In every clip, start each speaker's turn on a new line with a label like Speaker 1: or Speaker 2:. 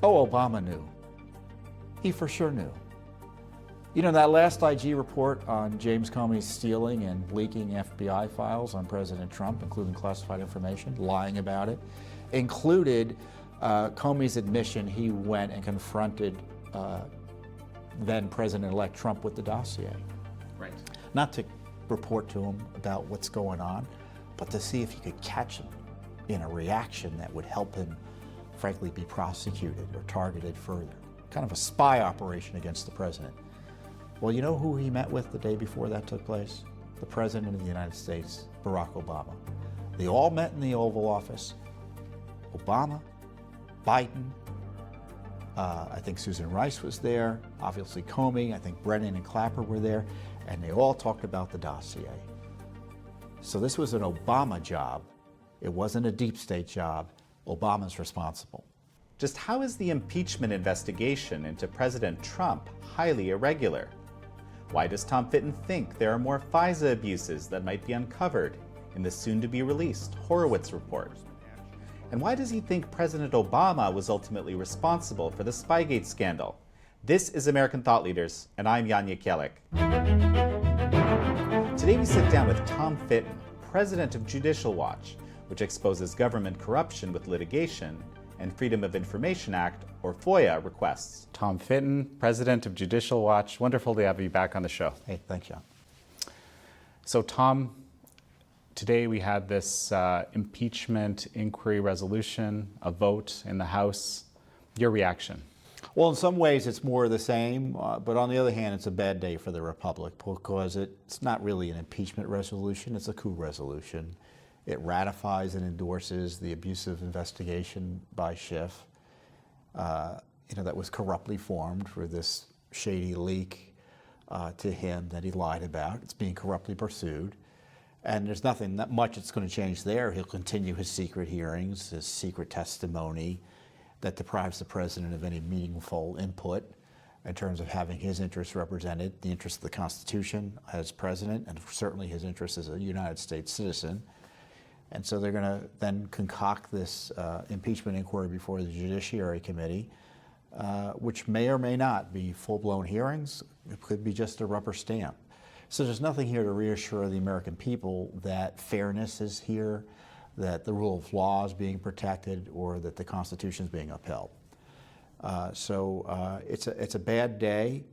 Speaker 1: Oh, Obama knew. He for sure knew. You know, that last IG report on James Comey's stealing and leaking FBI files on President Trump, including classified information, lying about it, included Comey's admission he went and confronted then President-elect Trump with the dossier.
Speaker 2: Right.
Speaker 1: Not to report to him about what's going on, but to see if he could catch him in a reaction that would help him, frankly, be prosecuted or targeted further. Kind of a spy operation against the president. Well, you know who he met with the day before that took place? The President of the United States, Barack Obama. They all met in the Oval Office. Obama, Biden, I think Susan Rice was there, obviously Comey, I think Brennan and Clapper were there, and they all talked about the dossier. So this was an Obama job. It wasn't a deep state job. Obama's responsible.
Speaker 2: Just how is the impeachment investigation into President Trump highly irregular? Why does Tom Fitton think there are more FISA abuses that might be uncovered in the soon-to-be-released Horowitz report? And why does he think President Obama was ultimately responsible for the Spygate scandal? This is American Thought Leaders, and I'm Jan Jekielek. Today we sit down with Tom Fitton, president of Judicial Watch, which exposes government corruption with litigation and Freedom of Information Act, or FOIA, requests. Tom Fitton, president of Judicial Watch. Wonderful to have you back on the show.
Speaker 1: Hey, thanks, John.
Speaker 2: So, Tom, today we had this impeachment inquiry resolution, a vote in the House. Your reaction?
Speaker 1: Well, in some ways it's more of the same, but on the other hand, it's a bad day for the Republic because it's not really an impeachment resolution, it's a coup resolution. It ratifies and endorses the abusive investigation by Schiff, that was corruptly formed for this shady leak to him that he lied about. It's being corruptly pursued. And there's nothing that much that's going to change there. He'll continue his secret hearings, his secret testimony that deprives the president of any meaningful input in terms of having his interests represented, the interests of the Constitution as president, and certainly his interests as a United States citizen. And so they're going to then concoct this impeachment inquiry before the Judiciary Committee, which may or may not be full-blown hearings. It could be just a rubber stamp. So there's nothing here to reassure the American people that fairness is here, that the rule of law is being protected, or that the Constitution is being upheld. So it's a bad day,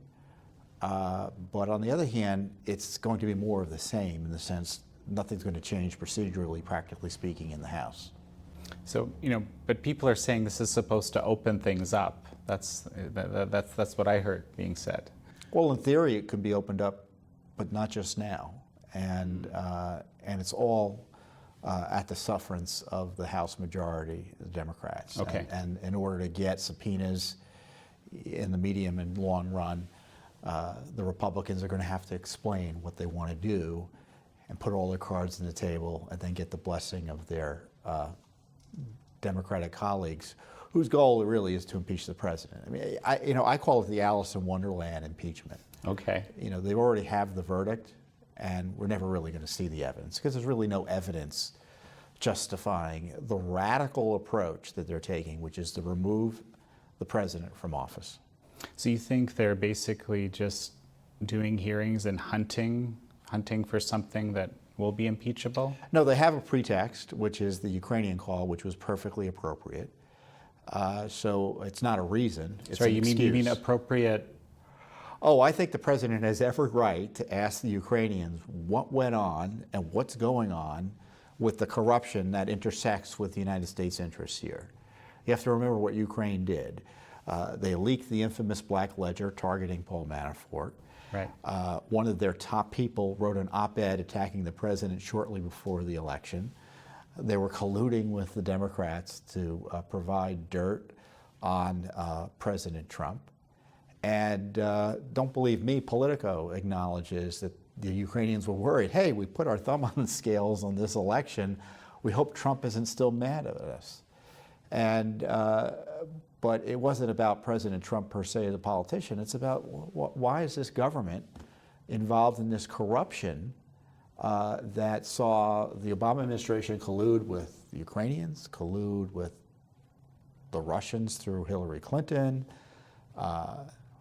Speaker 1: but on the other hand, it's going to be more of the same in the sense nothing's going to change procedurally, practically speaking, in the House.
Speaker 2: So, but people are saying this is supposed to open things up. That's what I heard being said.
Speaker 1: Well, in theory, it could be opened up, but not just now. And it's all at the sufferance of the House majority, the Democrats.
Speaker 2: Okay.
Speaker 1: And in order to get subpoenas in the medium and long run, the Republicans are going to have to explain what they want to do and put all their cards on the table and then get the blessing of their Democratic colleagues, whose goal really is to impeach the president. I mean, I call it the Alice in Wonderland impeachment.
Speaker 2: Okay.
Speaker 1: They already have the verdict, and we're never really going to see the evidence because there's really no evidence justifying the radical approach that they're taking, which is to remove the president from office.
Speaker 2: So you think they're basically just doing hearings and hunting for something that will be impeachable?
Speaker 1: No, they have a pretext, which is the Ukrainian call, which was perfectly appropriate. So it's not a reason. It's
Speaker 2: Sorry,
Speaker 1: an
Speaker 2: you mean appropriate?
Speaker 1: Oh, I think the president has every right to ask the Ukrainians what went on and what's going on with the corruption that intersects with the United States interests here. You have to remember what Ukraine did. They leaked the infamous Black Ledger targeting Paul Manafort.
Speaker 2: Right.
Speaker 1: One of their top people wrote an op-ed attacking the president shortly before the election. They were colluding with the Democrats to provide dirt on President Trump. And don't believe me, Politico acknowledges that the Ukrainians were worried. Hey, we put our thumb on the scales on this election. We hope Trump isn't still mad at us. And but it wasn't about President Trump per se as a politician. It's about why is this government involved in this corruption that saw the Obama administration collude with the Ukrainians, collude with the Russians through Hillary Clinton.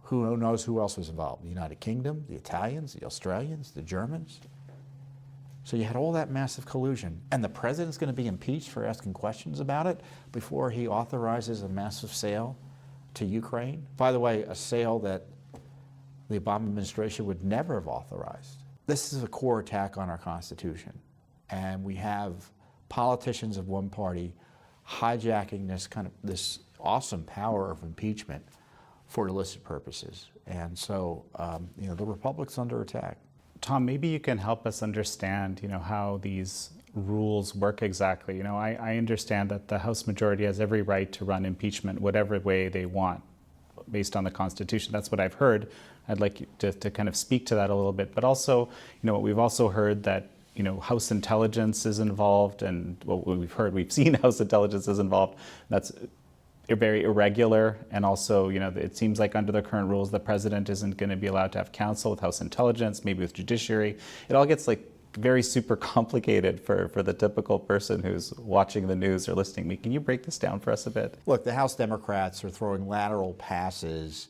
Speaker 1: Who knows who else was involved? The United Kingdom, the Italians, the Australians, the Germans. So you had all that massive collusion. And the president's going to be impeached for asking questions about it before he authorizes a massive sale to Ukraine. By the way, a sale that the Obama administration would never have authorized. This is a core attack on our Constitution. And we have politicians of one party hijacking this awesome power of impeachment for illicit purposes. And so, the Republic's under attack.
Speaker 2: Tom, maybe you can help us understand, how these rules work exactly. I understand that the House majority has every right to run impeachment whatever way they want based on the Constitution. That's what I've heard. I'd like you to kind of speak to that a little bit. But also, we've also heard that, House intelligence is involved, and what we've seen House intelligence is involved. That's very irregular, and also, it seems like under the current rules, the president isn't going to be allowed to have counsel with House intelligence, maybe with judiciary. It all gets very super complicated for the typical person who's watching the news or listening. Can you break this down for us a bit?
Speaker 1: Look, the House Democrats are throwing lateral passes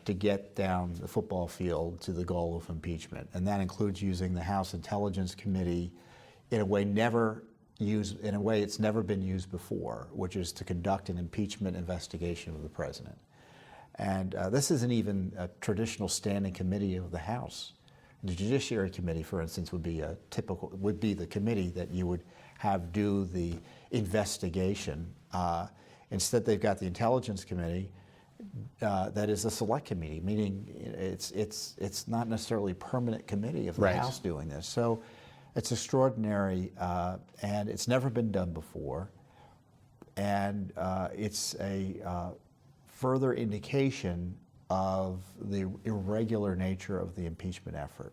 Speaker 1: to get down the football field to the goal of impeachment, and that includes using the House Intelligence Committee in a way it's never been used before, which is to conduct an impeachment investigation of the president. And this isn't even a traditional standing committee of the House. The Judiciary Committee, for instance, would be the committee that you would have do the investigation. Instead, they've got the Intelligence Committee that is a select committee, meaning it's not necessarily a permanent committee of the House doing this. So it's extraordinary, and it's never been done before. And it's a further indication of the irregular nature of the impeachment effort.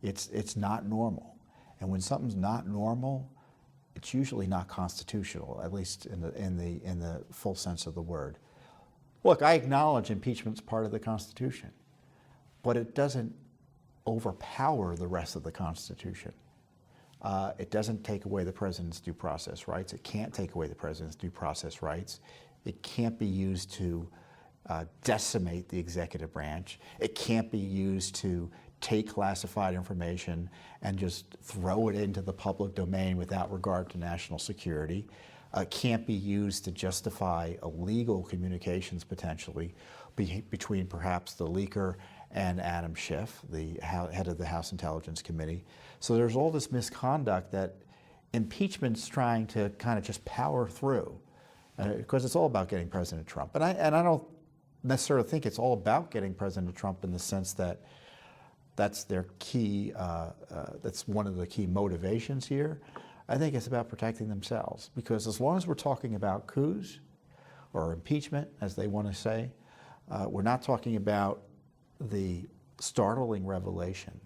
Speaker 1: It's not normal. And when something's not normal, it's usually not constitutional, at least in the full sense of the word. Look, I acknowledge impeachment's part of the Constitution, but it doesn't overpower the rest of the Constitution. It doesn't take away the president's due process rights. It can't take away the president's due process rights. It can't be used to decimate the executive branch. It can't be used to take classified information and just throw it into the public domain without regard to national security. Can't be used to justify illegal communications potentially between perhaps the leaker and Adam Schiff, the head of the House Intelligence Committee. So there's all this misconduct that impeachment's trying to kind of just power through, because it's all about getting President Trump. And I don't necessarily think it's all about getting President Trump in the sense that that's their key, that's one of the key motivations here. I think it's about protecting themselves, because as long as we're talking about coups or impeachment, as they want to say, we're not talking about the startling revelation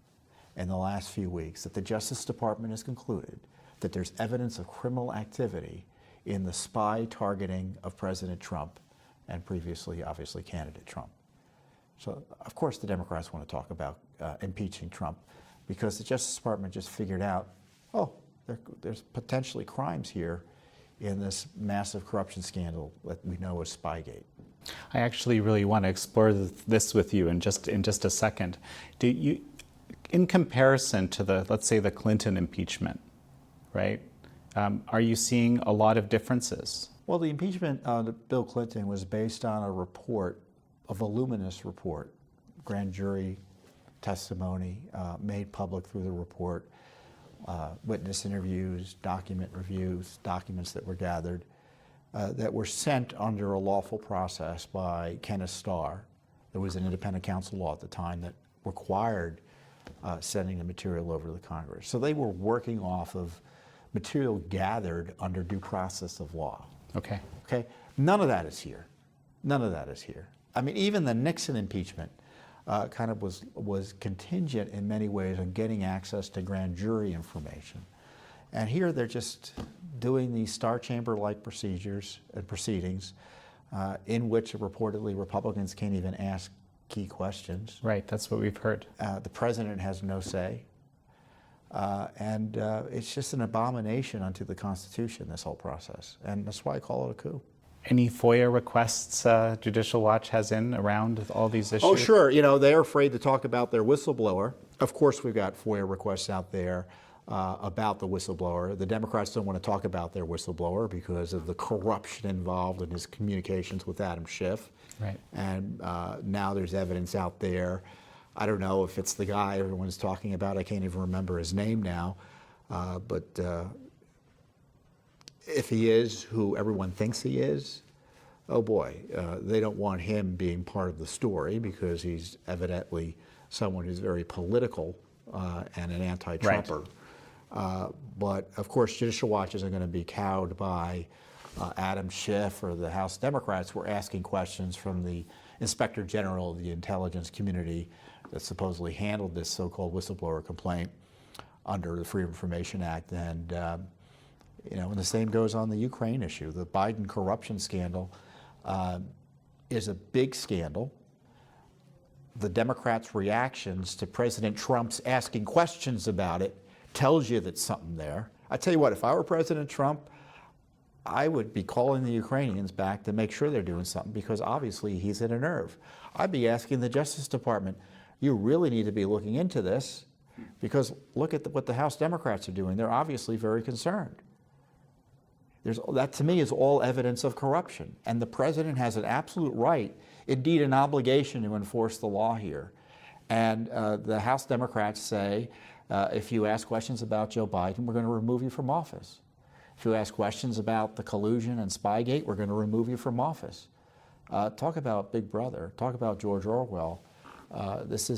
Speaker 1: in the last few weeks that the Justice Department has concluded that there's evidence of criminal activity in the spy targeting of President Trump and previously, obviously, candidate Trump. So, of course, the Democrats want to talk about impeaching Trump, because the Justice Department just figured out, there's potentially crimes here in this massive corruption scandal that we know as Spygate.
Speaker 2: I actually really want to explore this with you in just a second. In comparison to let's say the Clinton impeachment, right? Are you seeing a lot of differences?
Speaker 1: Well, the impeachment of Bill Clinton was based on a voluminous report, grand jury testimony made public through the report, witness interviews, document reviews, documents that were gathered, that were sent under a lawful process by Kenneth Starr. There was an independent counsel law at the time that required sending the material over to the Congress. So they were working off of material gathered under due process of law.
Speaker 2: Okay.
Speaker 1: None of that is here. None of that is here. I mean, even the Nixon impeachment kind of was contingent in many ways on getting access to grand jury information. And here they're just doing these Star Chamber-like procedures and proceedings in which reportedly Republicans can't even ask key questions.
Speaker 2: Right, that's what we've heard.
Speaker 1: The president has no say. And it's just an abomination unto the Constitution, this whole process. And that's why I call it a coup.
Speaker 2: any FOIA requests Judicial Watch has in around all these issues?
Speaker 1: Oh, sure. They're afraid to talk about their whistleblower. Of course, we've got FOIA requests out there about the whistleblower. The Democrats don't want to talk about their whistleblower because of the corruption involved in his communications with Adam Schiff.
Speaker 2: Right.
Speaker 1: And now there's evidence out there. I don't know if it's the guy everyone's talking about. I can't even remember his name now. But if he is who everyone thinks he is, oh boy, they don't want him being part of the story because he's evidently someone who's very political and an anti-Trumper. Right. But of course, Judicial Watch isn't going to be cowed by Adam Schiff or the House Democrats. We're asking questions from the Inspector General of the intelligence community that supposedly handled this so-called whistleblower complaint under the Freedom of Information Act. And and the same goes on the Ukraine issue. The Biden corruption scandal is a big scandal. The Democrats' reactions to President Trump's asking questions about it tells you that something there. I tell you what, if I were President Trump, I would be calling the Ukrainians back to make sure they're doing something because obviously he's at a nerve. I'd be asking the Justice Department, you really need to be looking into this because look at what the House Democrats are doing. They're obviously very concerned. That to me is all evidence of corruption. And the president has an absolute right, indeed an obligation to enforce the law here. And the House Democrats say, if you ask questions about Joe Biden, we're going to remove you from office. If you ask questions about the collusion and Spygate, we're going to remove you from office. Talk about Big Brother. Talk about George Orwell. This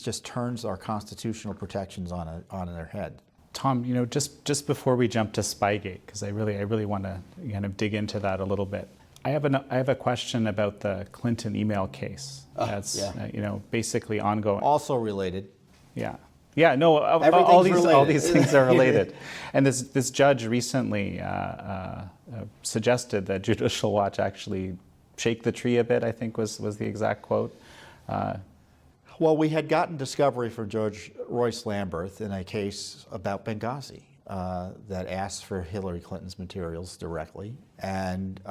Speaker 1: just turns our constitutional protections on their head.
Speaker 2: Tom, just before we jump to Spygate, because I really want to kind of dig into that a little bit. I have a question about the Clinton email case. That's basically ongoing.
Speaker 1: Also related.
Speaker 2: Yeah. No. All these things are related. And this judge recently suggested that Judicial Watch actually shake the tree a bit. I think was the exact quote.
Speaker 1: Well, we had gotten discovery from Judge Royce Lamberth in a case about Benghazi that asked for Hillary Clinton's materials directly, and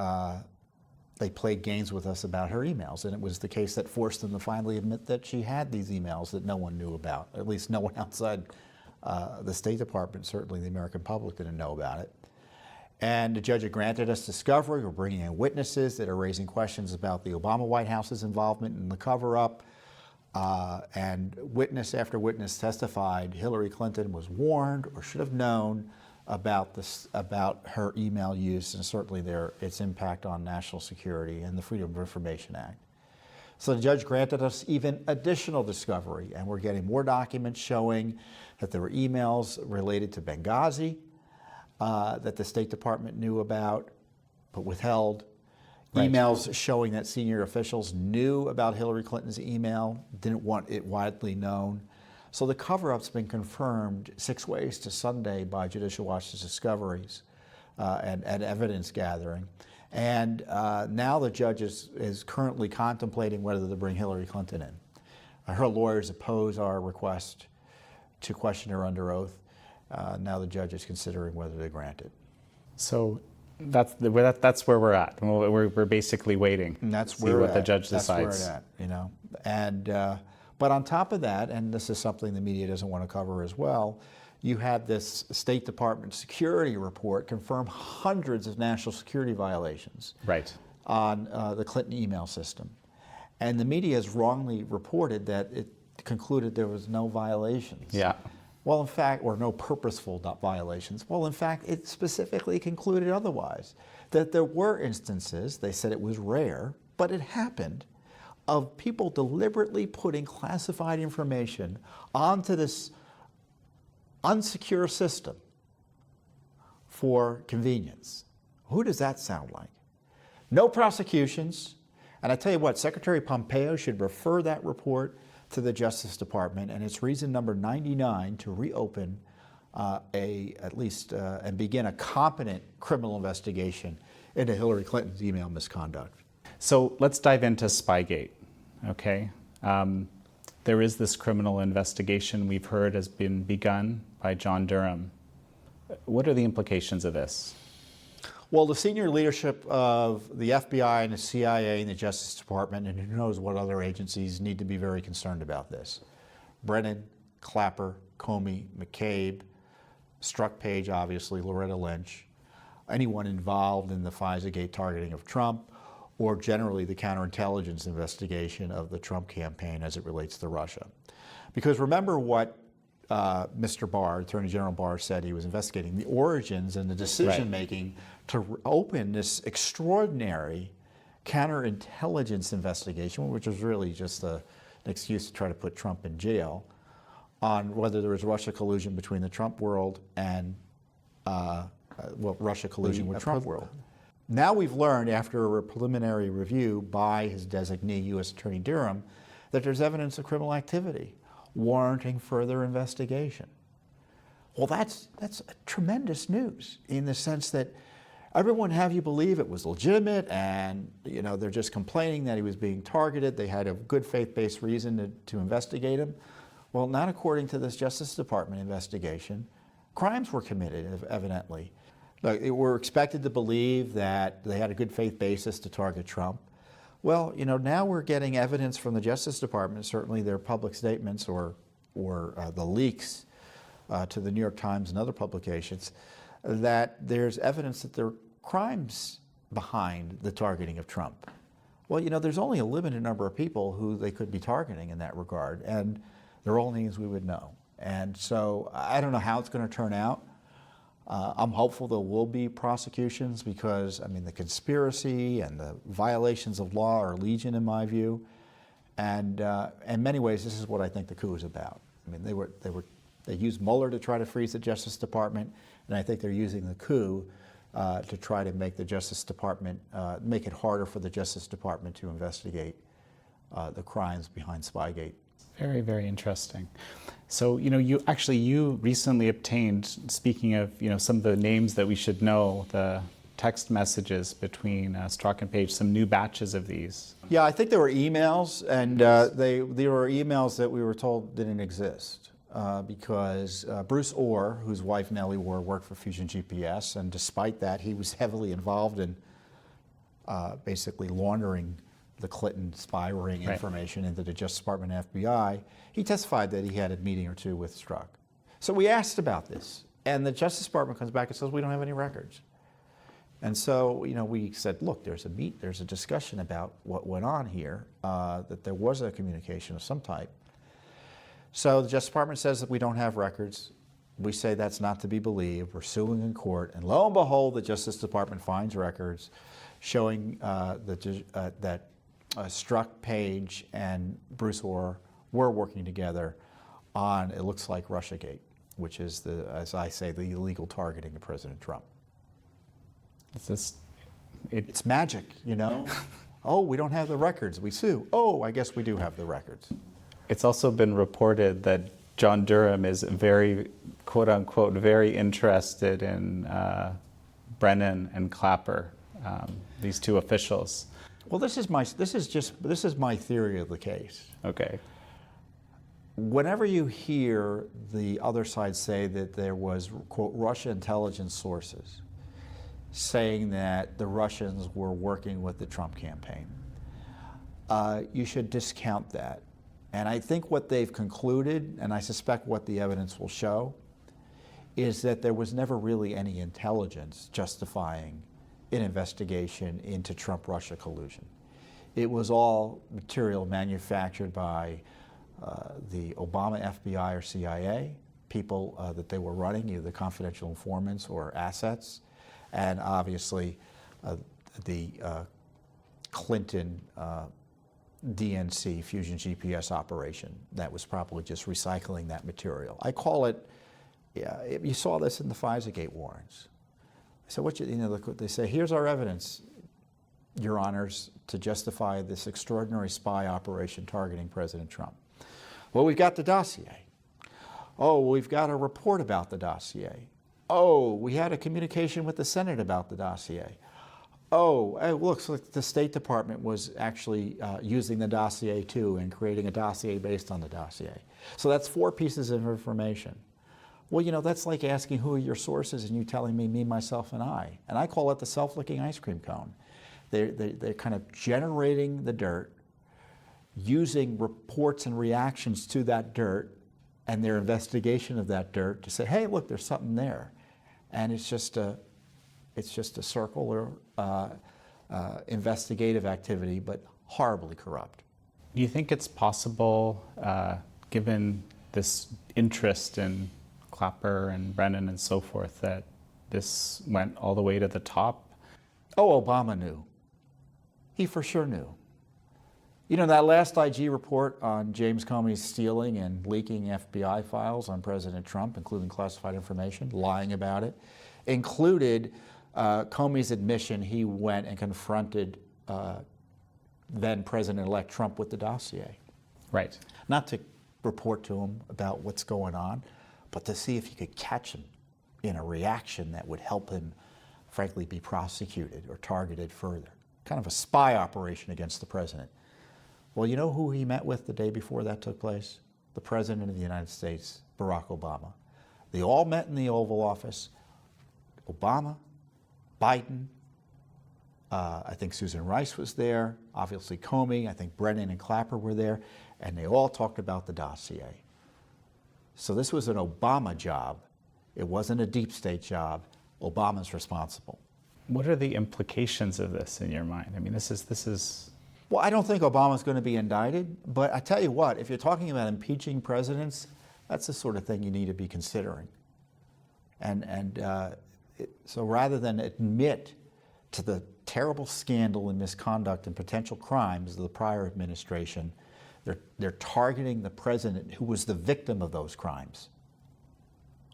Speaker 1: they played games with us about her emails, and it was the case that forced them to finally admit that she had these emails that no one knew about, at least no one outside the State Department, certainly the American public didn't know about it. And the judge had granted us discovery. We're bringing in witnesses that are raising questions about the Obama White House's involvement in the cover-up. And witness after witness testified Hillary Clinton was warned or should have known about her email use and certainly its impact on national security and the Freedom of Information Act. So the judge granted us even additional discovery, and we're getting more documents showing that there were emails related to Benghazi that the State Department knew about but withheld. Right. Emails showing that senior officials knew about Hillary Clinton's email, didn't want it widely known. So the cover-up's been confirmed 6 ways to Sunday by Judicial Watch's discoveries and evidence gathering. And now the judge is currently contemplating whether to bring Hillary Clinton in. Her lawyers oppose our request to question her under oath. Now the judge is considering whether to grant it.
Speaker 2: So that's where we're at. We're basically waiting to see what the judge decides.
Speaker 1: That's where we're at, And but on top of that, and this is something the media doesn't want to cover as well, you had this State Department security report confirm hundreds of national security violations on the Clinton email system. And the media has wrongly reported that it concluded there was no violations.
Speaker 2: Yeah.
Speaker 1: Well, in fact, or no purposeful violations. Well, in fact, it specifically concluded otherwise, that there were instances, they said it was rare, but it happened, of people deliberately putting classified information onto this unsecure system for convenience. Who does that sound like? No prosecutions. And I tell you what, Secretary Pompeo should refer that report to the Justice Department, and it's reason number 99 to reopen and begin a competent criminal investigation into Hillary Clinton's email misconduct.
Speaker 2: So let's dive into Spygate, okay? There is this criminal investigation we've heard has been begun by John Durham. What are the implications of this?
Speaker 1: Well, the senior leadership of the FBI and the CIA and the Justice Department, and who knows what other agencies, need to be very concerned about this. Brennan, Clapper, Comey, McCabe, Strzok Page, obviously, Loretta Lynch, anyone involved in the FISA-gate targeting of Trump, or generally the counterintelligence investigation of the Trump campaign as it relates to Russia. Because remember what Mr. Barr, Attorney General Barr, said he was investigating: the origins and the decision-making to open this extraordinary counterintelligence investigation, which was really just an excuse to try to put Trump in jail, on whether there was Russia collusion between the Trump world and Russia collusion with Trump world. Now we've learned, after a preliminary review by his designee, U.S. Attorney Durham, that there's evidence of criminal activity warranting further investigation. Well, that's tremendous news in the sense that everyone have you believe it was legitimate, and they're just complaining that he was being targeted. They had a good faith-based reason to investigate him. Well, not according to this Justice Department investigation. Crimes were committed, evidently. Look, we're expected to believe that they had a good faith basis to target Trump. Well, now we're getting evidence from the Justice Department, certainly their public statements or the leaks to the New York Times and other publications, that there's evidence that there are crimes behind the targeting of Trump. Well, there's only a limited number of people who they could be targeting in that regard, and they're all names we would know. And so I don't know how it's going to turn out. I'm hopeful there will be prosecutions because, the conspiracy and the violations of law are legion in my view. And in many ways, this is what I think the coup is about. They used Mueller to try to freeze the Justice Department, and I think they're using the coup to try to make the Justice Department, make it harder for the Justice Department to investigate the crimes behind Spygate.
Speaker 3: Very, very interesting. So, you recently obtained, speaking of, some of the names that we should know, the text messages between Strzok and Page, some new batches of these.
Speaker 1: Yeah, I think there were emails, and they were emails that we were told didn't exist because Bruce Orr, whose wife Nellie Orr worked for Fusion GPS, and despite that, he was heavily involved in basically laundering the Clinton spy ring information into the Justice Department and FBI. He testified that he had a meeting or two with Strzok. So we asked about this, and the Justice Department comes back and says, we don't have any records. And so, we said, look, there's a discussion about what went on here, that there was a communication of some type. So the Justice Department says that we don't have records. We say that's not to be believed. We're suing in court, and lo and behold, the Justice Department finds records showing that Strzok, Page, and Bruce Orr were working together on, it looks like, Russiagate, which is, as I say, the illegal targeting of President Trump. It's magic, Oh, we don't have the records. We sue. Oh, I guess we do have the records.
Speaker 3: It's also been reported that John Durham is very, quote unquote, very interested in Brennan and Clapper, these two officials.
Speaker 1: Well, this is my theory of the case.
Speaker 3: Okay.
Speaker 1: Whenever you hear the other side say that there was, quote, Russia intelligence sources saying that the Russians were working with the Trump campaign, you should discount that. And I think what they've concluded, and I suspect what the evidence will show, is that there was never really any intelligence justifying an investigation into Trump-Russia collusion. It was all material manufactured by the Obama FBI or CIA, people that they were running, either confidential informants or assets, and obviously the Clinton DNC, Fusion GPS operation, that was probably just recycling that material. I call it, you saw this in the FISA-gate warrants. So they say, here's our evidence, Your Honors, to justify this extraordinary spy operation targeting President Trump. Well, we've got the dossier. Oh, we've got a report about the dossier. Oh, we had a communication with the Senate about the dossier. Oh, it looks like the State Department was actually using the dossier too and creating a dossier based on the dossier. So that's 4 pieces of information. Well, you know, that's like asking who are your sources and you telling me, myself, and I. And I call it the self-licking ice cream cone. They're kind of generating the dirt, using reports and reactions to that dirt and their investigation of that dirt to say, hey, look, there's something there. And it's just a circular investigative activity, but horribly corrupt.
Speaker 3: Do you think it's possible, given this interest in Clapper and Brennan and so forth, that this went all the way to the top?
Speaker 1: Oh, Obama knew. He for sure knew. You know, that last IG report on James Comey's stealing and leaking FBI files on President Trump, including classified information, lying about it, included Comey's admission he went and confronted then President-elect Trump with the dossier.
Speaker 3: Right.
Speaker 1: Not to report to him about what's going on, but to see if you could catch him in a reaction that would help him, frankly, be prosecuted or targeted further. Kind of a spy operation against the president. Well, you know who he met with the day before that took place? The President of the United States, Barack Obama. They all met in the Oval Office. Obama, Biden, I think Susan Rice was there, obviously Comey, I think Brennan and Clapper were there, and they all talked about the dossier. So this was an Obama job. It wasn't a deep state job. Obama's responsible.
Speaker 3: What are the implications of this in your mind? I mean, this is.
Speaker 1: Well, I don't think Obama's going to be indicted, but I tell you what, if you're talking about impeaching presidents, that's the sort of thing you need to be considering. So rather than admit to the terrible scandal and misconduct and potential crimes of the prior administration, they're targeting the president who was the victim of those crimes.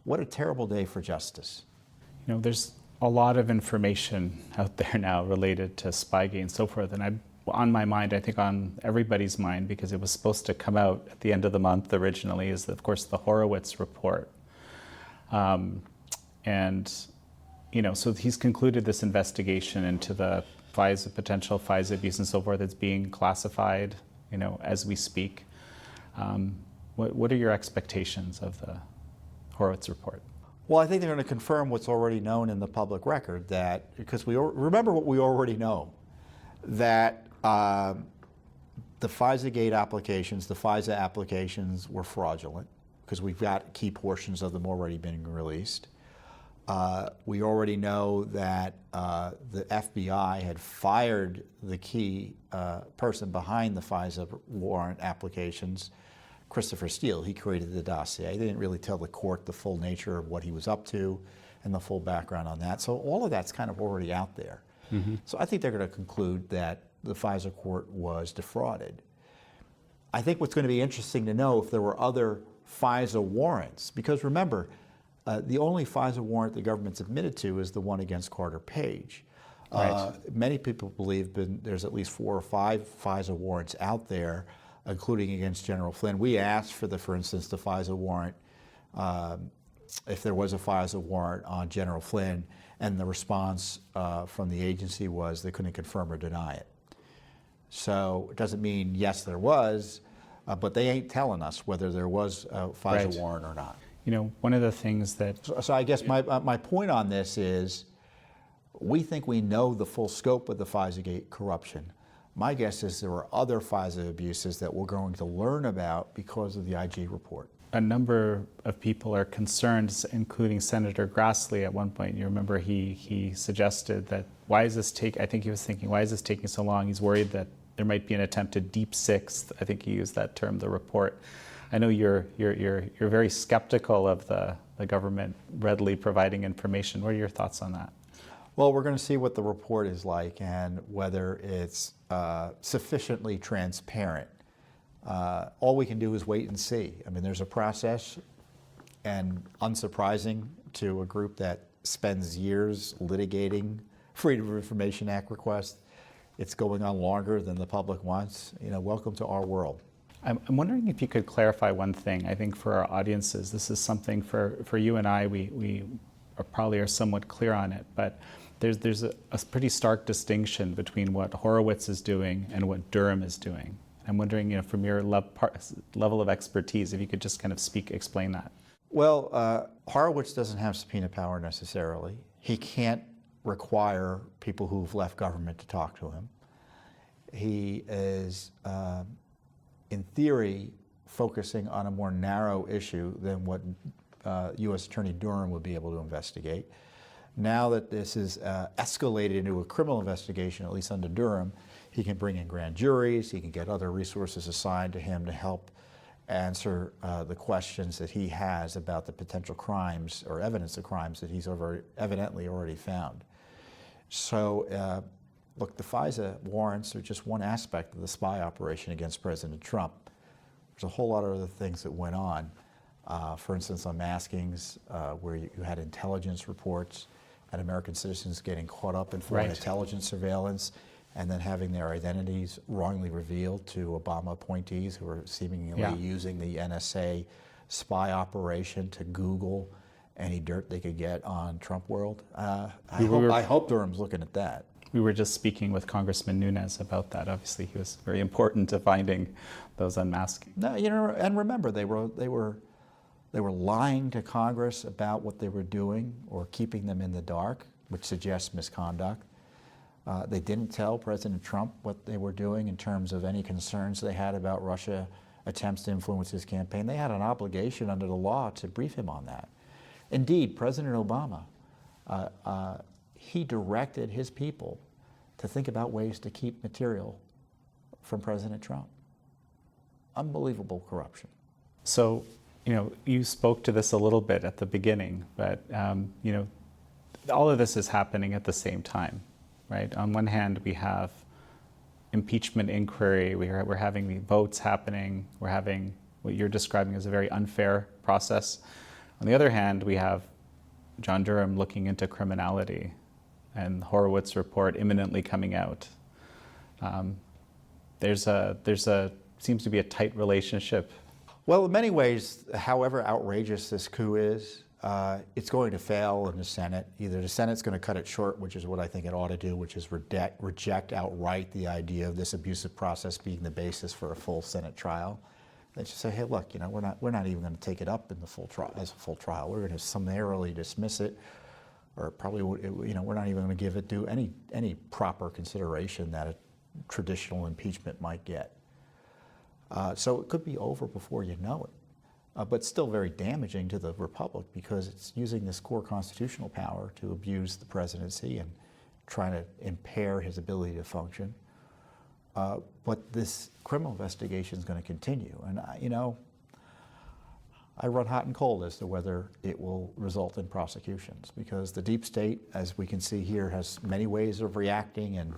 Speaker 1: What a terrible day for justice.
Speaker 3: You know, there's a lot of information out there now related to Spygate and so forth, and on my mind, I think on everybody's mind, because it was supposed to come out at the end of the month originally, is of course the Horowitz report. And you know, so he's concluded this investigation into the potential FISA abuse and so forth that's being classified, you know, as we speak. What are your expectations of the Horowitz report?
Speaker 1: Well, I think they're going to confirm what's already known in the public record, that because remember what we already know, that the FISA-gate applications, the FISA applications were fraudulent because we've got key portions of them already being released. We already know that the FBI had fired the key person behind the FISA warrant applications, Christopher Steele. He created the dossier. They didn't really tell the court the full nature of what he was up to and the full background on that. So all of that's kind of already out there. Mm-hmm. So I think they're going to conclude that the FISA court was defrauded. I think what's going to be interesting to know if there were other FISA warrants, because remember, the only FISA warrant the government's admitted to is the one against Carter Page. Right. Many people believe there's at least 4 or 5 FISA warrants out there, including against General Flynn. We asked for instance, the FISA warrant, if there was a FISA warrant on General Flynn, and the response from the agency was they couldn't confirm or deny it. So it doesn't mean yes, there was, but they ain't telling us whether there was a FISA warrant or not.
Speaker 3: You know, one of the things that...
Speaker 1: So I guess my point on this is we think we know the full scope of the FISA-gate corruption. My guess is there were other FISA abuses that we're going to learn about because of the IG report.
Speaker 3: A number of people are concerned, including Senator Grassley at one point. You remember he suggested that why is this I think he was thinking, why is this taking so long? He's worried that there might be an attempted deep sixth. I think he used that term, the report. I know you're very skeptical of the government readily providing information. What are your thoughts on that?
Speaker 1: Well, we're going to see what the report is like and whether it's sufficiently transparent. All we can do is wait and see. I mean, there's a process, and unsurprising to a group that spends years litigating Freedom of Information Act requests, it's going on longer than the public wants. You know, welcome to our world.
Speaker 3: I'm wondering if you could clarify one thing. I think for our audiences, this is something for you and I, we probably are somewhat clear on it, but there's a pretty stark distinction between what Horowitz is doing and what Durham is doing. I'm wondering, you know, from your level of expertise, if you could just kind of explain that.
Speaker 1: Well, Horowitz doesn't have subpoena power necessarily. He can't require people who've left government to talk to him. He is, in theory, focusing on a more narrow issue than what U.S. Attorney Durham would be able to investigate. Now that this is escalated into a criminal investigation, at least under Durham, he can bring in grand juries, he can get other resources assigned to him to help answer the questions that he has about the potential crimes or evidence of crimes that he's evidently already found. So, look, the FISA warrants are just one aspect of the spy operation against President Trump. There's a whole lot of other things that went on. For instance, unmaskings, where you had intelligence reports and American citizens getting caught up in foreign intelligence surveillance and then having their identities wrongly revealed to Obama appointees who are seemingly using the NSA spy operation to Google any dirt they could get on Trump world. I hope Durham's looking at that.
Speaker 3: We were just speaking with Congressman Nunes about that. Obviously, he was very important to finding those unmasking.
Speaker 1: No, you know, and remember, they were lying to Congress about what they were doing or keeping them in the dark, which suggests misconduct. They didn't tell President Trump what they were doing in terms of any concerns they had about Russia attempts to influence his campaign. They had an obligation under the law to brief him on that. Indeed, President Obama, he directed his people to think about ways to keep material from President Trump. Unbelievable corruption.
Speaker 3: So, you know, you spoke to this a little bit at the beginning, but, you know, all of this is happening at the same time, right? On one hand, we have impeachment inquiry, we're having the votes happening, we're having what you're describing as a very unfair process. On the other hand, we have John Durham looking into criminality and the Horowitz report imminently coming out. There's seems to be a tight relationship.
Speaker 1: Well, in many ways, however outrageous this coup is, it's going to fail in the Senate. Either the Senate's going to cut it short, which is what I think it ought to do, which is reject outright the idea of this abusive process being the basis for a full Senate trial. They just say, hey, look, you know, we're not even going to take it up in the full trial as a full trial. We're going to summarily dismiss it, or probably, you know, we're not even going to give it due any proper consideration that a traditional impeachment might get. So it could be over before you know it, but still very damaging to the republic because it's using this core constitutional power to abuse the presidency and trying to impair his ability to function. But this criminal investigation is going to continue, and you know, I run hot and cold as to whether it will result in prosecutions because the deep state, as we can see here, has many ways of reacting and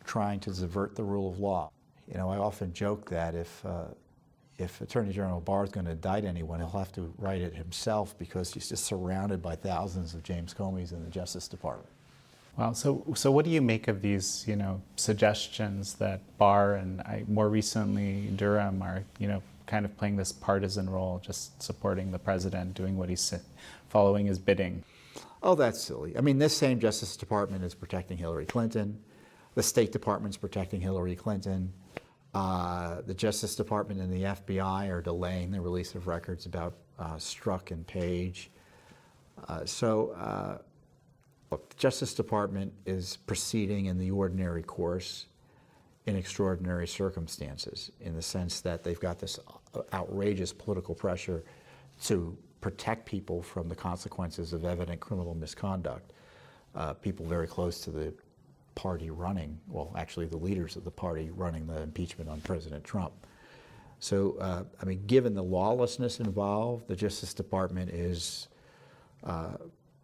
Speaker 1: trying to subvert the rule of law. You know, I often joke that if Attorney General Barr is going to indict anyone, he'll have to write it himself because he's just surrounded by thousands of James Comeys in the Justice Department.
Speaker 3: Well, so what do you make of these, you know, suggestions that Barr and more recently Durham are, you know, kind of playing this partisan role, just supporting the president, doing what he's following his bidding?
Speaker 1: Oh, that's silly. I mean, this same Justice Department is protecting Hillary Clinton. The State Department's protecting Hillary Clinton. The Justice Department and the FBI are delaying the release of records about Strzok and Page. Look, the Justice Department is proceeding in the ordinary course in extraordinary circumstances in the sense that they've got this outrageous political pressure to protect people from the consequences of evident criminal misconduct. People very close to the party running, well, actually the leaders of the party running the impeachment on President Trump. So, I mean, given the lawlessness involved, the Justice Department is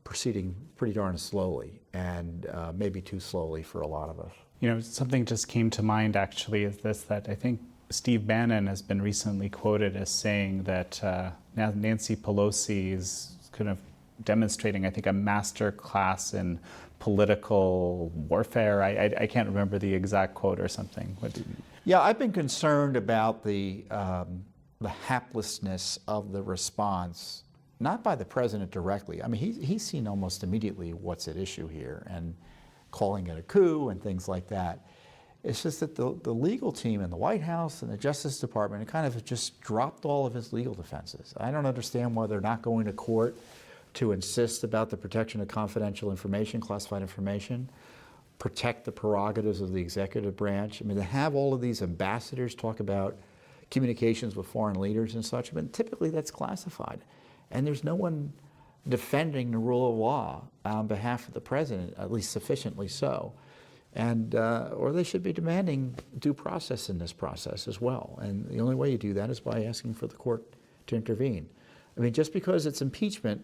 Speaker 1: proceeding pretty darn slowly, and maybe too slowly for a lot of us.
Speaker 3: You know, something just came to mind actually is this, that I think Steve Bannon has been recently quoted as saying that now Nancy Pelosi is kind of demonstrating, I think, a master class in political warfare. I can't remember the exact quote or something.
Speaker 1: Yeah, I've been concerned about the haplessness of the response, not by the president directly. I mean, he's seen almost immediately what's at issue here and calling it a coup and things like that. It's just that the legal team in the White House and the Justice Department kind of just dropped all of his legal defenses. I don't understand why they're not going to court to insist about the protection of confidential information, classified information, protect the prerogatives of the executive branch. I mean, to have all of these ambassadors talk about communications with foreign leaders and such, I mean, typically that's classified. And there's no one defending the rule of law on behalf of the president, at least sufficiently so. And, or they should be demanding due process in this process as well. And the only way you do that is by asking for the court to intervene. I mean, just because it's impeachment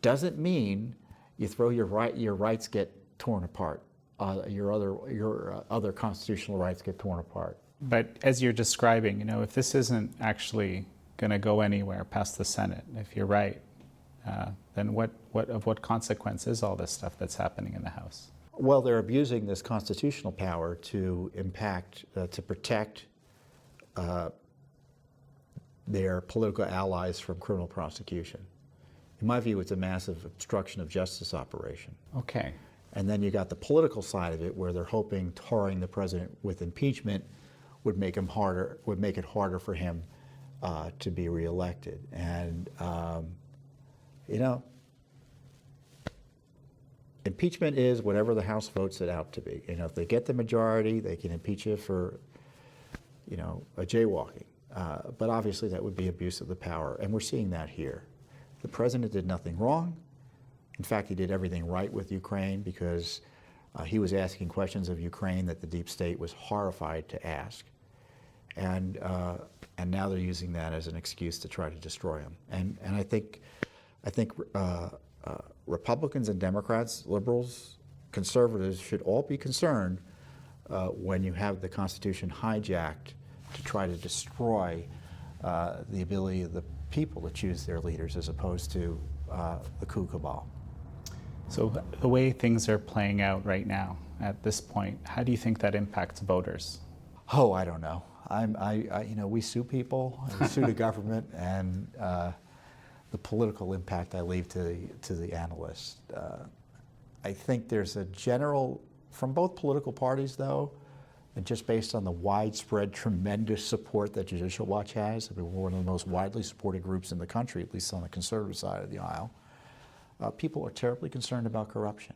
Speaker 1: doesn't mean you throw your rights get torn apart. Your other constitutional rights get torn apart.
Speaker 3: But as you're describing, you know, if this isn't actually going to go anywhere past the Senate, if you're right, then what consequence is all this stuff that's happening in the House?
Speaker 1: Well, they're abusing this constitutional power to impact, to protect their political allies from criminal prosecution. In my view, it's a massive obstruction of justice operation.
Speaker 3: Okay.
Speaker 1: And then you got the political side of it, where they're hoping tarring the president with impeachment would make it harder for him to be reelected. And you know, impeachment is whatever the House votes it out to be. You know, if they get the majority, they can impeach you for, you know, a jaywalking. But obviously that would be abuse of the power, and we're seeing that here. The president did nothing wrong. In fact, he did everything right with Ukraine, because he was asking questions of Ukraine that the deep state was horrified to ask. And now they're using that as an excuse to try to destroy him. And I think Republicans and Democrats, liberals, conservatives should all be concerned when you have the Constitution hijacked to try to destroy the ability of the people to choose their leaders, as opposed to the coup cabal.
Speaker 3: So the way things are playing out right now at this point, how do you think that impacts voters?
Speaker 1: Oh, I don't know. You know, we sue people, we sue the government, and the political impact I leave to the analysts. I think there's a general, from both political parties though, and just based on the widespread, tremendous support that Judicial Watch has. I mean, we're one of the most widely supported groups in the country, at least on the conservative side of the aisle. People are terribly concerned about corruption.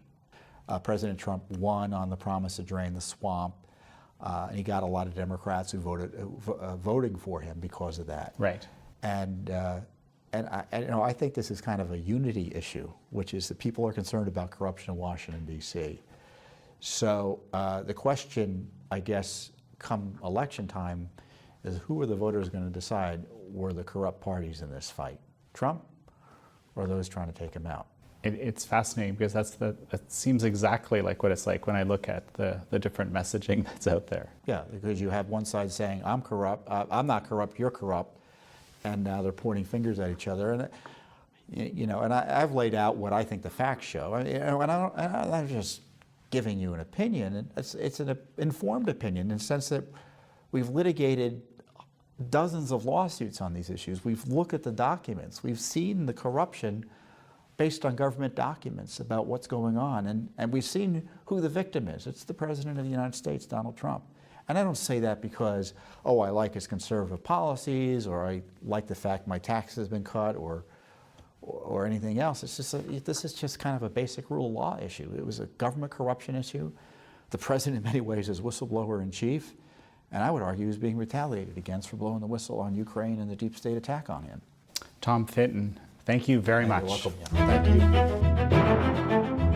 Speaker 1: President Trump won on the promise to drain the swamp. And he got a lot of Democrats who voting for him because of that.
Speaker 3: Right.
Speaker 1: And you know, I think this is kind of a unity issue, which is that people are concerned about corruption in Washington, D.C. So the question, I guess, come election time, is who are the voters going to decide were the corrupt parties in this fight? Trump or those trying to take him out?
Speaker 3: It's fascinating, because that seems exactly like what it's like when I look at the different messaging that's out there.
Speaker 1: Yeah, because you have one side saying, I'm corrupt, I'm not corrupt, you're corrupt, and now they're pointing fingers at each other. And you know, and I've laid out what I think the facts show. You know, and I'm just giving you an opinion. It's an informed opinion in the sense that we've litigated dozens of lawsuits on these issues. We've looked at the documents. We've seen the corruption based on government documents about what's going on. And we've seen who the victim is. It's the President of the United States, Donald Trump. And I don't say that because, oh, I like his conservative policies, or I like the fact my tax has been cut, or anything else. It's just this is just kind of a basic rule of law issue. It was a government corruption issue. The president, in many ways, is whistleblower in chief, and I would argue he's being retaliated against for blowing the whistle on Ukraine and the deep state attack on him.
Speaker 3: Tom Fitton, thank you very much.
Speaker 1: You're welcome. Yeah. Thank you.